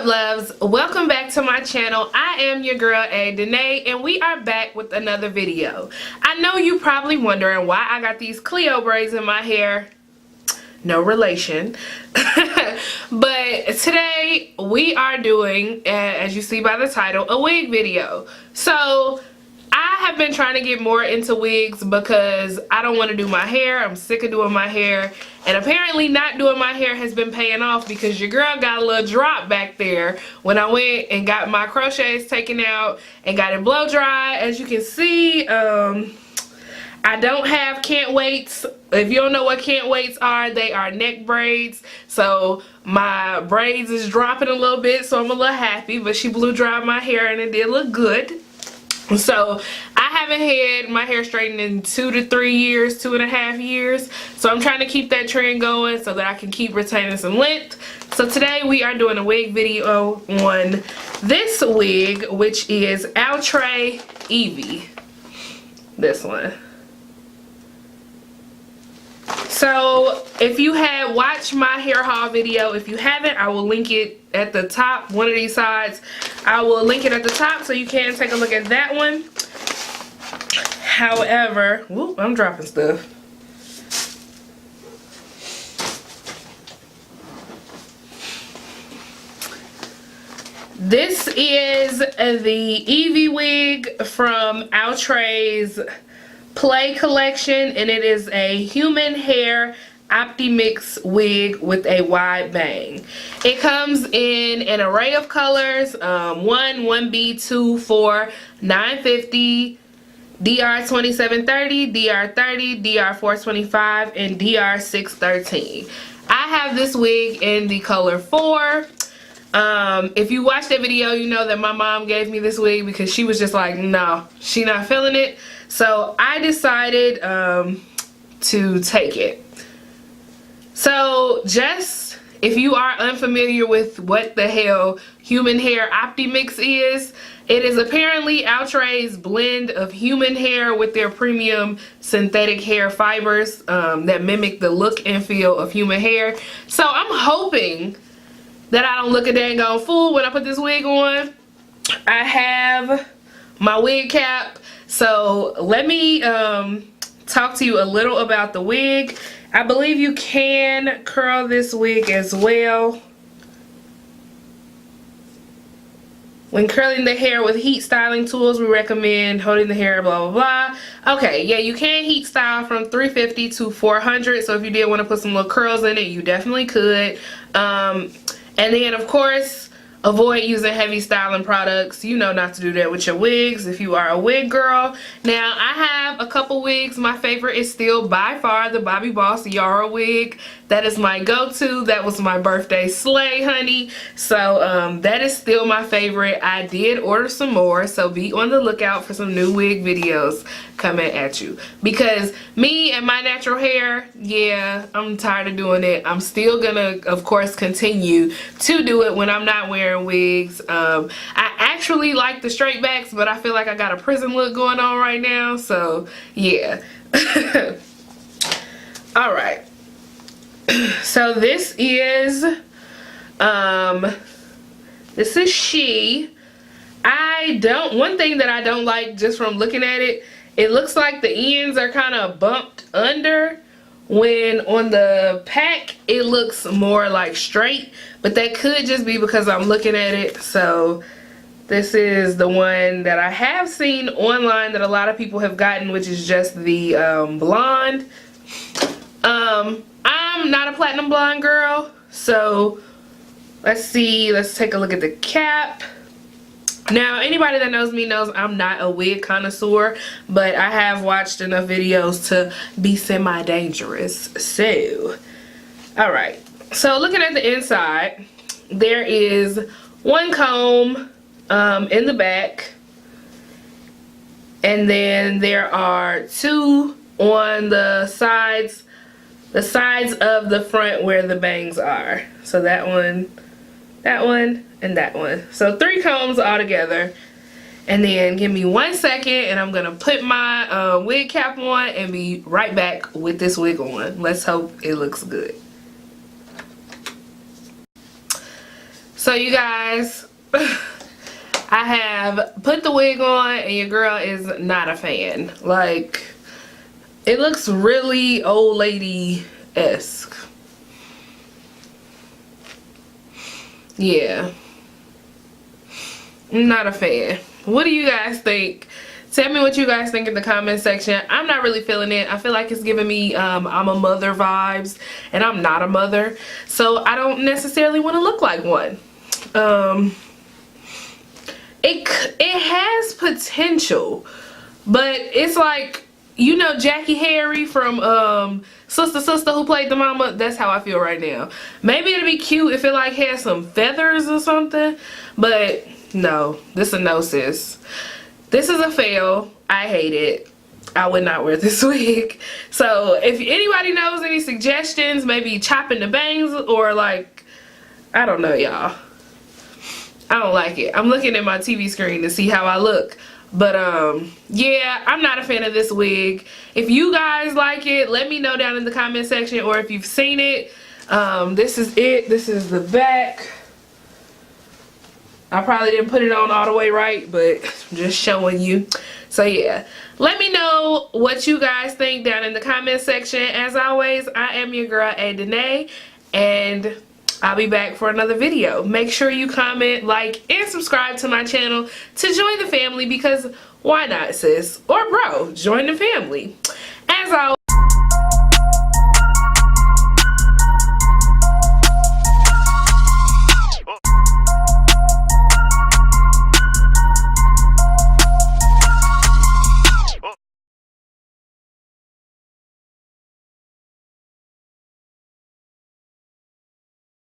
loves, welcome back to my channel. I am your girl Denay, and we are back with another video. I know you probably wondering why I got these Cleo braids in my hair. No relation. But today we are doing, as you see by the title, a wig video. So I have been trying to get more into wigs because I don't want to do my hair. I'm sick of doing my hair. And apparently not doing my hair has been paying off because your girl got a little drop back there when I went and got my crochets taken out and got it blow dry. As you can see, I don't have can't waits. If you don't know what can't waits are, they are neck braids. So my braids is dropping a little bit, so I'm a little happy. But she blew dried my hair and it did look good. So I haven't had my hair straightened in 2 to 3 years, 2.5 years. So I'm trying to keep that trend going so that I can keep retaining some length. So today we are doing a wig video on this wig, which is Outre Evie. This one. So if you had watched my hair haul video, if you haven't, I will link it at the top, one of these sides. I will link it at the top so you can take a look at that one. However, whoop, I'm dropping stuff. This is the Evie wig from Outre's Play collection, and it is a human hair Opti-Mix wig with a wide bang. It comes in an array of colors, 1B, 2, 4, 950, DR 2730, DR 30, DR 425, and DR 613. I have this wig in the color 4. If you watched that video, you know that my mom gave me this wig because she was just like, no, she not feeling it. So I decided to take it. So just if you are unfamiliar with what the hell human hair Opti-Mix is, it is apparently Outre's blend of human hair with their premium synthetic hair fibers that mimic the look and feel of human hair. So I'm hoping that I don't look a dang on fool when I put this wig on. I have my wig cap. So let me talk to you a little about the wig. I believe you can curl this wig as well. When curling the hair with heat styling tools, we recommend holding the hair, blah, blah, blah. Okay, yeah, you can heat style from 350 to 400. So if you did want to put some little curls in it, you definitely could. And then, of course, avoid using heavy styling products. You know not to do that with your wigs if you are a wig girl. Now, I have a couple wigs. My favorite is still by far the Bobbi Boss Yara wig. That is my go-to. That was my birthday slay, honey. So, that is still my favorite. I did order some more, so be on the lookout for some new wig videos coming at you. Because me and my natural hair, yeah, I'm tired of doing it. I'm still gonna, of course, continue to do it when I'm not wearing wigs. I actually like the straight backs, but I feel like I got a prison look going on right now. So, yeah. Alright. So this is she. One thing that I don't like just from looking at it, it looks like the ends are kind of bumped under, when on the pack it looks more like straight, but that could just be because I'm looking at it. So this is the one that I have seen online that a lot of people have gotten, which is just the blonde. I'm not a platinum blonde girl, so let's see, let's take a look at the cap. Now, anybody that knows me knows I'm not a wig connoisseur, but I have watched enough videos to be semi-dangerous. So, alright. So, looking at the inside, there is one comb in the back, and then there are two on the sides of the front where the bangs are. So that one, and that one. So 3 combs all together. And then give me 1 second and I'm gonna put my wig cap on and be right back with this wig on. Let's hope it looks good. So you guys, I have put the wig on and your girl is not a fan. Like, it looks really old lady-esque. Yeah. I'm not a fan. What do you guys think? Tell me what you guys think in the comment section. I'm not really feeling it. I feel like it's giving me I'm a mother vibes, and I'm not a mother, so I don't necessarily want to look like one. It has potential, but it's like, you know, Jackie Harry from Sister Who Played the Mama. That's how I feel right now. Maybe it'd be cute if it like had some feathers or something, but no, this is a no, sis. This is a fail. I hate it. I would not wear this wig. So if anybody knows any suggestions, maybe chopping the bangs or like, I don't know, y'all. I don't like it. I'm looking at my TV screen to see how I look. But yeah, I'm not a fan of this wig. If you guys like it, let me know down in the comment section, or if you've seen it. This is it. This is the back. I probably didn't put it on all the way right, but I'm just showing you. So yeah, let me know what you guys think down in the comment section. As always, I am your girl, Denay, and I'll be back for another video. Make sure you comment, like, and subscribe to my channel to join the family, because why not, sis? Or bro, join the family. As always,